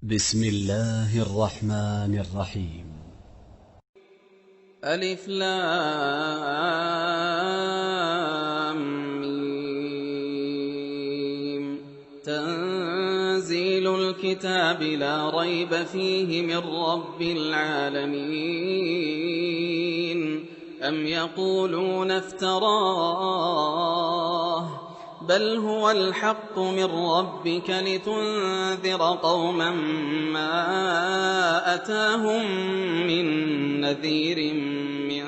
بسم الله الرحمن الرحيم. ألف لام ميم. تنزيل الكتاب لا ريب فيه من رب العالمين. أم يقولون افتراه بل هو الحق من ربك لتنذر قوما ما أتاهم من نذير من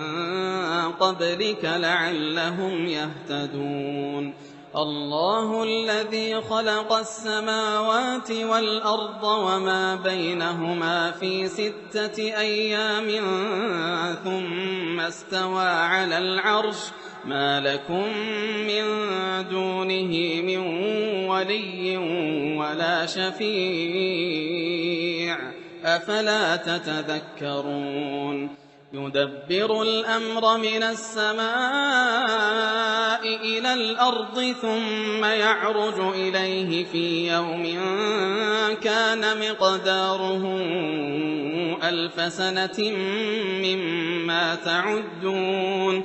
قبلك لعلهم يهتدون. الله الذي خلق السماوات والأرض وما بينهما في 6 أيام ثم استوى على العرش ما لكم من دونه من ولي ولا شفيع أفلا تتذكرون. يدبر الأمر من السماء إلى الأرض ثم يعرج إليه في يوم كان مقداره 1000 سنة مما تعدون.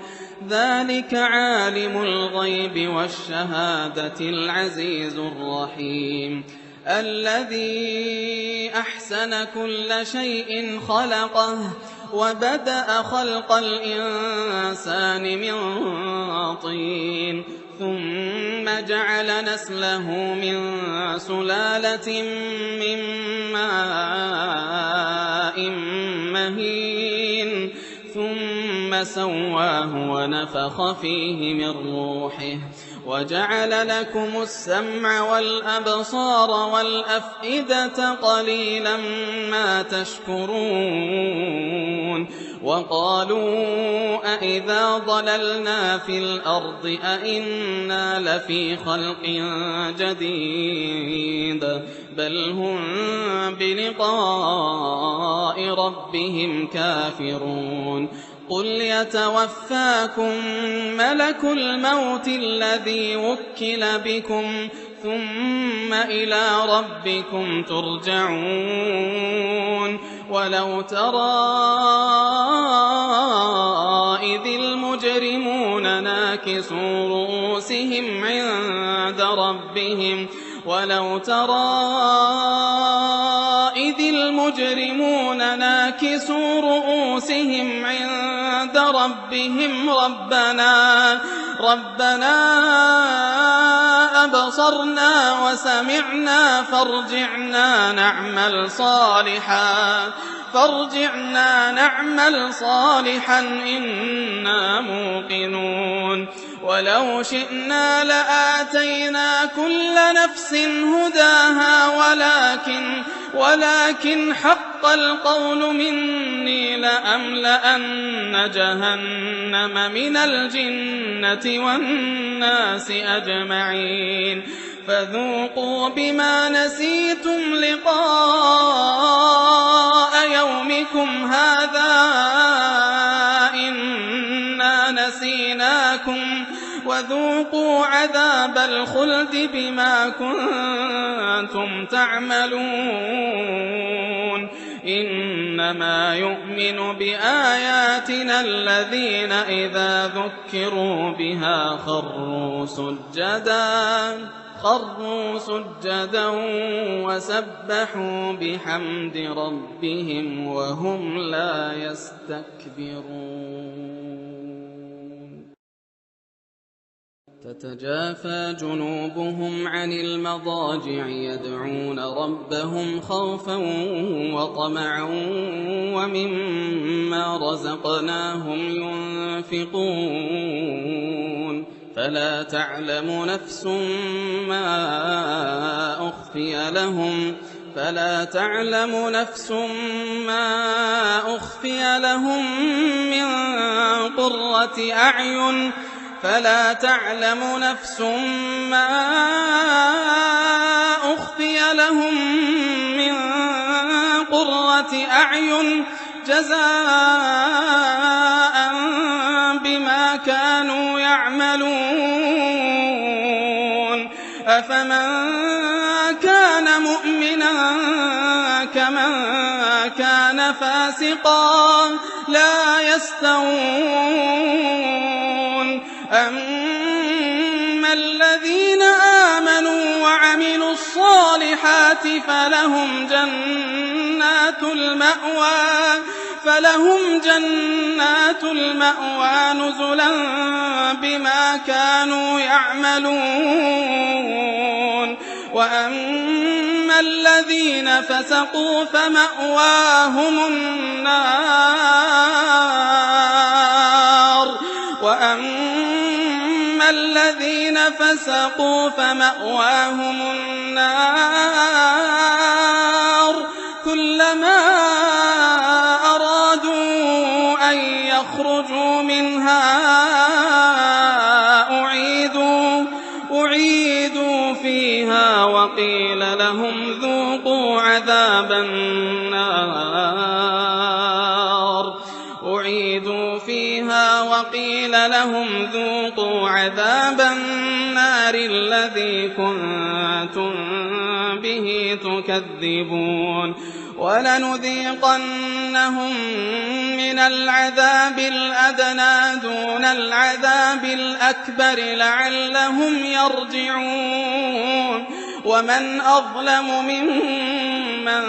ذلك عالم الغيب والشهادة العزيز الرحيم. الذي أحسن كل شيء خلقه وبدأ خلق الإنسان من طين ثم جعل نسله من سلالة من ماء مهين ثم سواه ونفخ فيه من روحه وجعل لكم السمع والأبصار والأفئدة قليلا ما تشكرون. وقالوا أإذا ضللنا في الأرض أإنا لفي خلق جديد بل هم بلقاء ربهم كافرون. قل يتوفاكم ملك الموت الذي وكل بكم ثم إلى ربكم ترجعون. ولو ترى إذ المجرمون ناكسوا رؤوسهم عند ربهم ولو ترى إذ المجرمون ناكسوا رؤوسهم عند ربهم ربنا أبصرنا وسمعنا فارجعنا نعمل صالحا إنا موقنون. ولو شئنا لآتينا كل نفس هداها ولكن حق القول مني لأملأن جهنم من الجنة والناس أجمعين. فذوقوا بما نسيتم لقاء يومكم هذا إنا نسيناكم وذوقوا عذاب الخلد بما كنتم تعملون. إنما يؤمن بآياتنا الذين إذا ذكروا بها خروا سجدا وسبحوا بحمد ربهم وهم لا يستكبرون. تتجافى جنوبهم عن المضاجع يدعون ربهم خوفا وطمعا ومما رزقناهم ينفقون. فلا تعلم نفس ما أخفي لهم من قرة أعين جزاء بما كانوا يعملون. أفمن كان مؤمنا من كان فاسقا لا يستوون أما الذين آمنوا وعملوا الصالحات فلهم جنات المأوى نزلا بما كانوا يعملون وأما الذين فسقوا فمأواهم النار كلما أرادوا أن يخرجوا منها أعيدوا فيها وقيل لهم ذوقوا عذاب النار الذي كنتم به تكذبون ولنذيقنهم من العذاب الأدنى دون العذاب الأكبر لعلهم يرجعون ومن أظلم ممن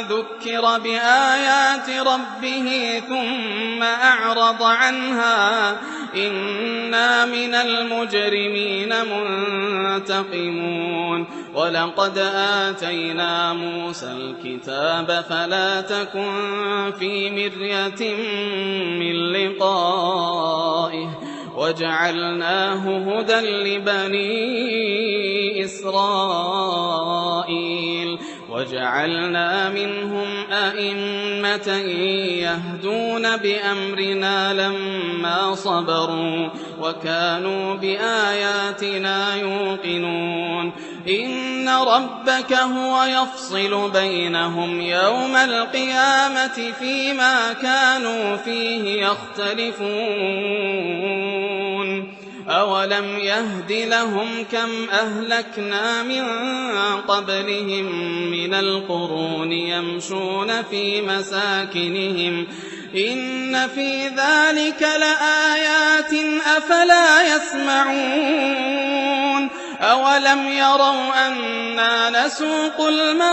ذكر بآيات ربه ثم أعرض عنها إنا من المجرمين منتقمون ولقد آتينا موسى الكتاب فلا تكن في مرية من لقائه وجعلناه هدى لبني إسرائيل وجعلنا منهم أئمة يهدون بأمرنا لما صبروا وكانوا بآياتنا يوقنون إن ربك هو يفصل بينهم يوم القيامة فيما كانوا فيه يختلفون أولم يهد لهم كم أهلكنا من قبلهم من القرون يمشون في مساكنهم إن في ذلك لآيات أفلا يسمعون أولم يروا أنا نسوق الماء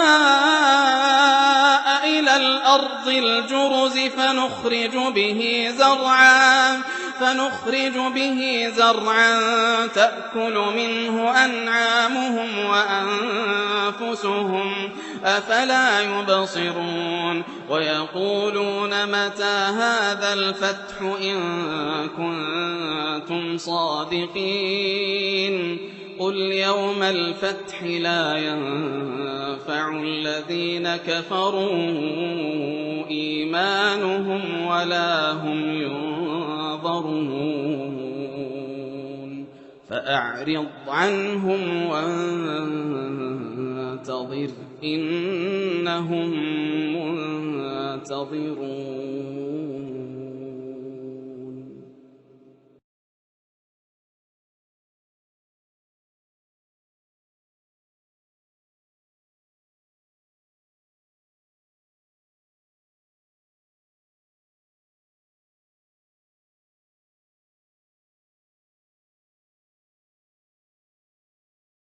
إلى الأرض الجرز فنخرج به زرعا تأكل منه أنعامهم وأنفسهم أفلا يبصرون ويقولون متى هذا الفتح إن كنتم صادقين قل يوم الفتح لا ينفع الذين كفروا إيمانهم ولا هم ينظرون فأعرض عنهم وانتظر إنهم منتظرون